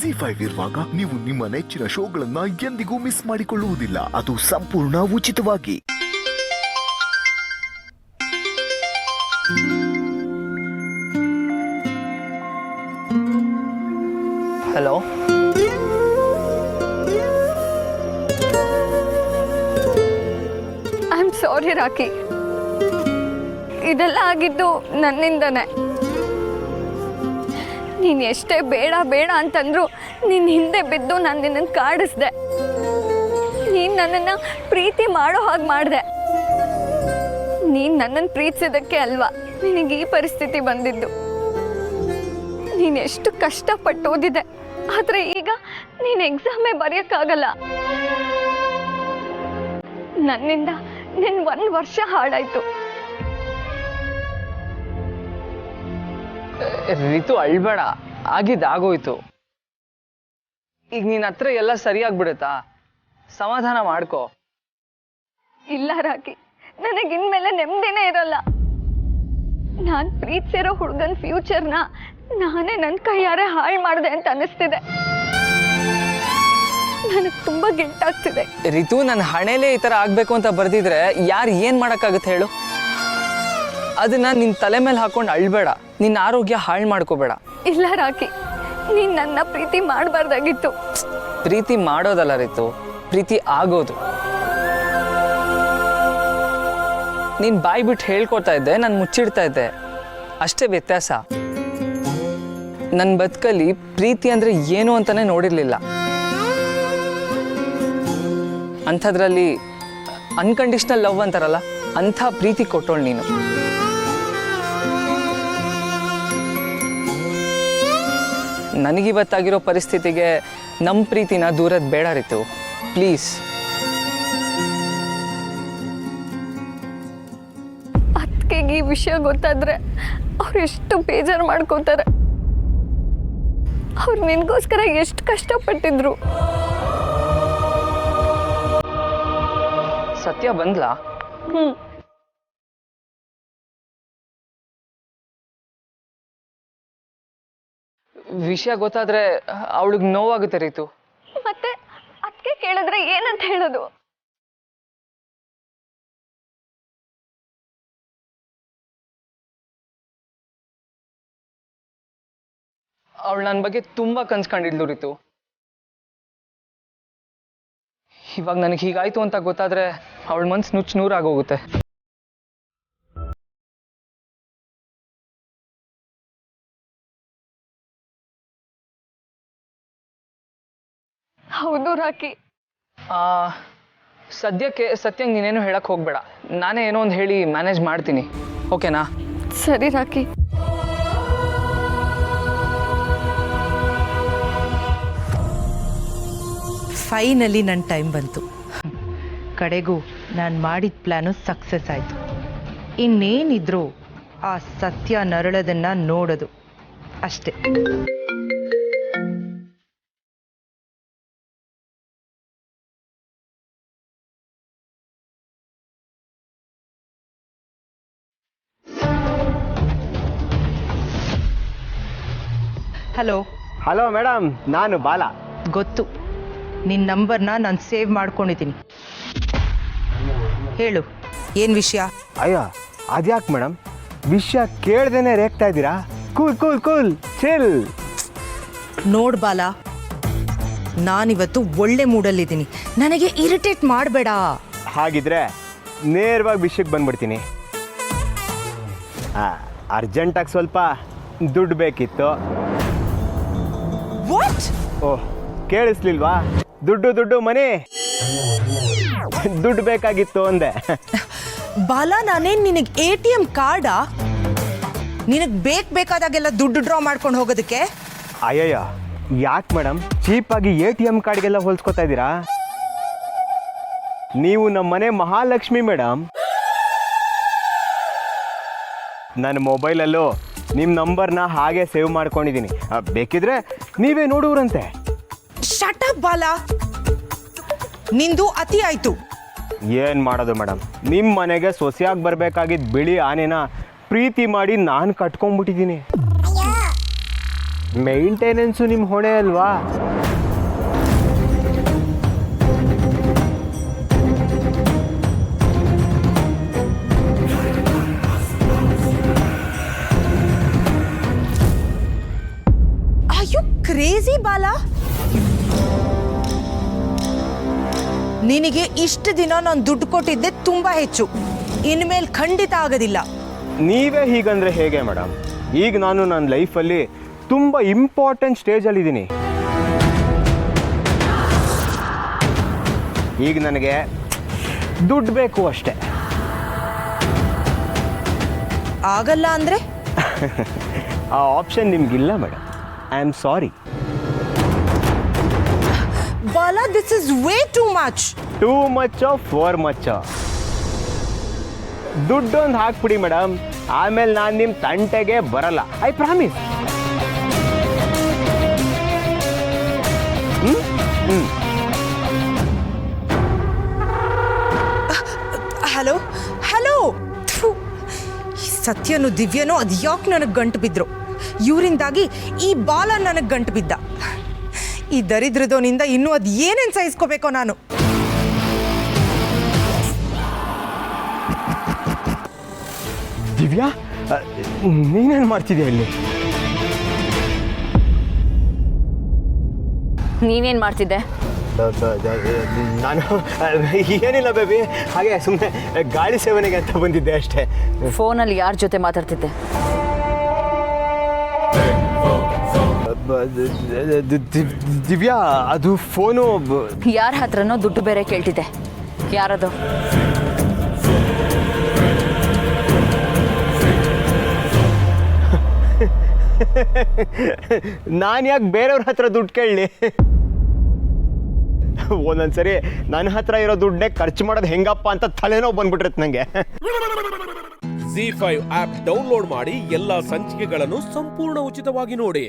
ZEE5 ಇರುವಾಗ ನೀವು ನಿಮ್ಮ ನೆಚ್ಚಿನ ಶೋಗಳನ್ನ ಎಂದಿಗೂ ಮಿಸ್ ಮಾಡಿಕೊಳ್ಳುವುದಿಲ್ಲ. ಅದು ಸಂಪೂರ್ಣ ಉಚಿತವಾಗಿ. Hello, I am sorry Rocky, ಇದೆಲ್ಲ ಆಗಿದ್ದು ನನ್ನಿಂದನೇ. ನೀನು ಎಷ್ಟೇ ಬೇಡ ಬೇಡ ಅಂತಂದ್ರು ನಿನ್ನ ಹಿಂದೆ ಬಿದ್ದು ನಾನು ನಿನ್ನನ್ನು ಕಾಡಿಸ್ದೆ. ನೀನು ನನ್ನನ್ನು ಪ್ರೀತಿ ಮಾಡೋ ಹಾಗೆ ಮಾಡಿದೆ. ನೀನು ನನ್ನನ್ನು ಪ್ರೀತಿಸಿದ್ದಕ್ಕೆ ಅಲ್ವಾ ನಿನಗೆ ಈ ಪರಿಸ್ಥಿತಿ ಬಂದಿದ್ದು. ನೀನು ಎಷ್ಟು ಕಷ್ಟಪಟ್ಟು ಓದಿದೆ, ಆದರೆ ಈಗ ನೀನು ಎಕ್ಸಾಮೇ ಬರೆಯೋಕ್ಕಾಗಲ್ಲ. ನನ್ನಿಂದ ನಿನ್ನ 1 ವರ್ಷ ಹಾಳಾಯ್ತು. ರಿತು ಅಳ್ಬೇಡ, ಆಗಿದ್ದಾಗೋಯ್ತು. ಈಗ ನಿನ್ನ ಹತ್ರ ಎಲ್ಲ ಸರಿಯಾಗ್ಬಿಡುತ್ತಾ? ಸಮಾಧಾನ ಮಾಡ್ಕೋ. ಇಲ್ಲ ರಾಕಿ, ನನಗಿನ್ಮೇಲೆ ನೆಮ್ಮದಿನೇ ಇರಲ್ಲ. ನಾನು ಪ್ರೀತಿಸಿರೋ ಹುಡುಗನ ಫ್ಯೂಚರ್ನ ನಾನೇ ನನ್ನ ಕೈಯಾರೆ ಹಾಳು ಮಾಡಿದೆ ಅಂತ ಅನ್ನಿಸ್ತಿದೆ. ನನಗೆ ತುಂಬ ಗಿಲ್ಟ್ ಆಗ್ತಿದೆ. ರಿತು, ನನ್ನ ಹಣೆಲೇ ಈ ಥರ ಆಗಬೇಕು ಅಂತ ಬರ್ದಿದ್ರೆ ಯಾರು ಏನು ಮಾಡೋಕ್ಕಾಗುತ್ತೆ ಹೇಳು? ಅದನ್ನ ನಿನ್ನ ತಲೆ ಮೇಲೆ ಹಾಕೊಂಡು ಅಳ್ಬೇಡ, ನಿನ್ನ ಆರೋಗ್ಯ ಹಾಳು ಮಾಡ್ಕೋಬೇಡ. ಇಲ್ಲ ರಾಕಿ, ನೀನು ನನ್ನ ಪ್ರೀತಿ ಮಾಡಬಾರ್ದಾಗಿತ್ತು. ಪ್ರೀತಿ ಮಾಡೋದಲ್ಲ ರಿತು, ಪ್ರೀತಿ ಆಗೋದು. ನೀನು ಬಾಯಿ ಬಿಟ್ಟು ಹೇಳ್ಕೊತಾ ಇದ್ದೆ, ನಾನು ಮುಚ್ಚಿಡ್ತಾ ಇದ್ದೆ, ಅಷ್ಟೇ ವ್ಯತ್ಯಾಸ. ನನ್ನ ಬದುಕಲ್ಲಿ ಪ್ರೀತಿ ಅಂದರೆ ಏನು ಅಂತಲೇ ನೋಡಿರಲಿಲ್ಲ. ಅಂಥದ್ರಲ್ಲಿ ಅನ್ಕಂಡೀಷ್ನಲ್ ಲವ್ ಅಂತಾರಲ್ಲ, ಅಂಥ ಪ್ರೀತಿ ಕೊಟ್ಟೋಳು ನೀನು. ನನಗಿವತ್ತಾಗಿರೋ ಪರಿಸ್ಥಿತಿಗೆ ನಮ್ಮ ಪ್ರೀತಿನ ದೂರದ ಬೇಡ ರಿತು, ಪ್ಲೀಸ್. ಅದಕ್ಕೆ ಈ ವಿಷಯ ಗೊತ್ತಾದ್ರೆ ಅವ್ರು ಎಷ್ಟು ಬೇಜಾರು ಮಾಡ್ಕೋತಾರೆ. ಅವ್ರು ನಿನಗೋಸ್ಕರ ಎಷ್ಟು ಕಷ್ಟಪಟ್ಟಿದ್ರು. ಸತ್ಯ ಬಂದ್ಲಾ? ವಿಷಯ ಗೊತ್ತಾದ್ರೆ ಅವಳಿಗೆ ನೋವಾಗುತ್ತೆ ರೀತು. ಮತ್ತೆ ಅದಕ್ಕೆ ಕೇಳಿದ್ರೆ ಏನಂತ ಹೇಳೋದು? ಅವಳು ನನ್ನ ಬಗ್ಗೆ ತುಂಬಾ ಕನ್ಸ್ಕೊಂಡಿದ್ಲು ರೀತು. ಇವಾಗ ನನಗೆ ಹೀಗಾಯ್ತು ಅಂತ ಗೊತ್ತಾದ್ರೆ ಅವಳ ಮನ್ಸು ನುಚ್ಚು ನೂರಾಗೋಗುತ್ತೆ. ಹೌದು ರಾಕಿ. ಸದ್ಯಕ್ಕೆ ನೀನೇನು ಹೇಳಕ್ ಹೋಗ್ಬೇಡ, ನಾನೇ ಏನೋ ಒಂದು ಹೇಳಿ ಮ್ಯಾನೇಜ್ ಮಾಡ್ತೀನಿ, ಓಕೆನಾ? ಸರಿ ರಾಕಿ. ಫೈನಲಿ ನನ್ನ ಟೈಮ್ ಬಂತು. ಕಡೆಗೂ ನಾನು ಮಾಡಿದ ಪ್ಲ್ಯಾನು ಸಕ್ಸಸ್ ಆಯಿತು. ಇನ್ನೇನಿದ್ರು ಆ ಸತ್ಯ ನರಳೋದನ್ನು ನೋಡೋದು ಅಷ್ಟೇ. ಹಲೋ. ಹಲೋ ಮೇಡಮ್, ನಾನು ಬಾಲ. ಗೊತ್ತು, ನಿನ್ನ ನಂಬರ್ನ ನಾನು ಸೇವ್ ಮಾಡ್ಕೊಂಡಿದ್ದೀನಿ. ಹೇಳು, ಏನು ವಿಷಯ? ಅಯ್ಯೋ ಅದ್ಯಾಕೆ ಮೇಡಮ್, ವಿಷಯ ಕೇಳ್ದೇನೆ ರೇಗ್ತಾ ಇದ್ದೀರಾ? Cool cool cool chill. ನೋಡ್ ಬಾಲ, ನಾನಿವತ್ತು ಒಳ್ಳೆ ಮೂಡಲ್ಲಿದ್ದೀನಿ, ನನಗೆ ಇರಿಟೇಟ್ ಮಾಡಬೇಡ. ಹಾಗಿದ್ರೆ ನೇರವಾಗಿ ವಿಷಯಕ್ಕೆ ಬಂದ್ಬಿಡ್ತೀನಿ. ಅರ್ಜೆಂಟಾಗಿ ಸ್ವಲ್ಪ ದುಡ್ಡು ಬೇಕಿತ್ತು. ವಾಟ್? ಓಹ್, ಕೇಳಿಸ್ಲಿಲ್ವಾ? ದುಡ್ಡು ಮನಿ ದುಡ್ಡು ಬೇಕಾಗಿತ್ತು ಅಂದೆ. ಬಾಲ, ನಾನೇನು ನಿನಗೆ ATM ಕಾರ್ಡಾ? ನಿನಗೆ ಬೇಕಾದಾಗೆಲ್ಲ ದುಡ್ಡು ಡ್ರಾ ಮಾಡ್ಕೊಂಡು ಹೋಗೋದಕ್ಕೆ? ಅಯ್ಯಯ್ಯ, ಯಾಕೆ ಮೇಡಮ್ ಚೀಪಾಗಿ ATM ಕಾರ್ಡ್ಗೆಲ್ಲ ಹೋಲ್ಸ್ಕೊತಾ ಇದ್ದೀರಾ? ನೀವು ನಮ್ಮ ಮನೆ ಮಹಾಲಕ್ಷ್ಮಿ ಮೇಡಮ್. ನನ್ನ ಮೊಬೈಲಲ್ಲೂ ನಿಮ್ಮ ನಂಬರ್ನ ಹಾಗೆ ಸೇವ್ ಮಾಡ್ಕೊಂಡಿದ್ದೀನಿ, ಬೇಕಿದ್ರೆ ನೀವೇ ನೋಡುವ್ರಂತೆ. ಶಟ್ ಅಪ್ ಬಾಲ, ನಿಂದು ಅತಿ ಆಯ್ತು. ಏನು ಮಾಡೋದು ಮೇಡಮ್, ನಿಮ್ಮ ಮನೆಗೆ ಸೊಸೆಯಾಗಿ ಬರಬೇಕಾಗಿದ್ದ ಬಿಳಿ ಆನೆನ ಪ್ರೀತಿ ಮಾಡಿ ನಾನು ಕಟ್ಕೊಂಡ್ಬಿಟ್ಟಿದ್ದೀನಿ. ಮೇಂಟೆನೆನ್ಸು ನಿಮ್ಮ ಹೊಣೆ ಅಲ್ವಾ? Are you crazy Bala? ನಿನಗೆ ಇಷ್ಟು ದಿನ ನಾನು ದುಡ್ಡು ಕೊಟ್ಟಿದ್ದೆ ತುಂಬಾ ಹೆಚ್ಚು. ಇನ್ಮೇಲೆ ಖಂಡಿತ ಆಗೋದಿಲ್ಲ. ನೀವೇ ಹೀಗಂದ್ರೆ ಹೇಗೆ ಮೇಡಮ್? ಈಗ ನಾನು ನನ್ನ ಲೈಫಲ್ಲಿ ತುಂಬ ಇಂಪಾರ್ಟೆಂಟ್ ಸ್ಟೇಜಲ್ಲಿದ್ದೀನಿ. ಈಗ ನನಗೆ ದುಡ್ಡು ಬೇಕು ಅಷ್ಟೆ. ಆಗಲ್ಲ ಅಂದ್ರೆ? ಆ ಆಪ್ಷನ್ ನಿಮಗಿಲ್ಲ madam. I am sorry. Bala, this is way too much. Too ಮಚ್ಚೋ ಫೋರ್ ಮಚ್ಚೋ? ದುಡ್ಡೊಂದು ಹಾಕ್ಬಿಡಿ ಮೇಡಮ್, ಆಮೇಲೆ ನಾನು ನಿಮ್ಮ ತಂಟೆಗೆ ಬರಲ್ಲ. I promise. Hello hello. ಈ ಸತ್ಯನು ದಿವ್ಯನೋ ಅದು ಯಾಕೆ ನನಗೆ ಗಂಟು ಬಿದ್ರು? ಇವರಿಂದಾಗಿ ಈ ಬಾಲ ನನಗೆ ಗಂಟು ಬಿದ್ದ. ಈ ದರಿದ್ರದೋನಿಂದ ಇನ್ನೂ ಅದು ಏನೇನು ಸಹಿಸ್ಕೋಬೇಕೋ ನಾನು. ದಿವ್ಯಾ, ನೀನೇನು ಮಾಡ್ತಿದ್ಯಾ ಇಲ್ಲಿ? ನೀನೇನು ಮಾಡ್ತಿದ್ದೆ? ನಾನು ಏನಿಲ್ಲ ಬೇಬಿ, ಹಾಗೆ ಸುಮ್ಮನೆ ಗಾಳಿ ಸೇವನೆಗೆ ಅಂತ ಬಂದಿದ್ದೆ ಅಷ್ಟೇ. ಫೋನಲ್ಲಿ ಯಾರ ಜೊತೆ ಮಾತಾಡ್ತಿದ್ದೆ? ದಿವ್ಯಾ, ಅದು ಫೋನು ಯಾರ ಹತ್ರನೋ ದುಡ್ಡು ಬೇರೆ ಕೇಳ್ತಿದ್ದೆ. ಯಾರದು? ನಾನು ಯಾಕೆ ಬೇರೆಯವ್ರ ಹತ್ರ ದುಡ್ಡು ಕೇಳಲಿ? ಒಂದೊಂದ್ಸರಿ ನನ್ನ ಹತ್ರ ಇರೋ ದುಡ್ಡನ್ನೇ ಖರ್ಚು ಮಾಡೋದು ಹೆಂಗಪ್ಪ ಅಂತ ತಲೆನೋವು ಬಂದ್ಬಿಟ್ಟಿರುತ್ತೆ ನನಗೆ. ZEE5 ಆಪ್ ಡೌನ್ಲೋಡ್ ಮಾಡಿ ಎಲ್ಲಾ ಸಂಚಿಕೆಗಳನ್ನು ಸಂಪೂರ್ಣ ಉಚಿತವಾಗಿ ನೋಡಿ.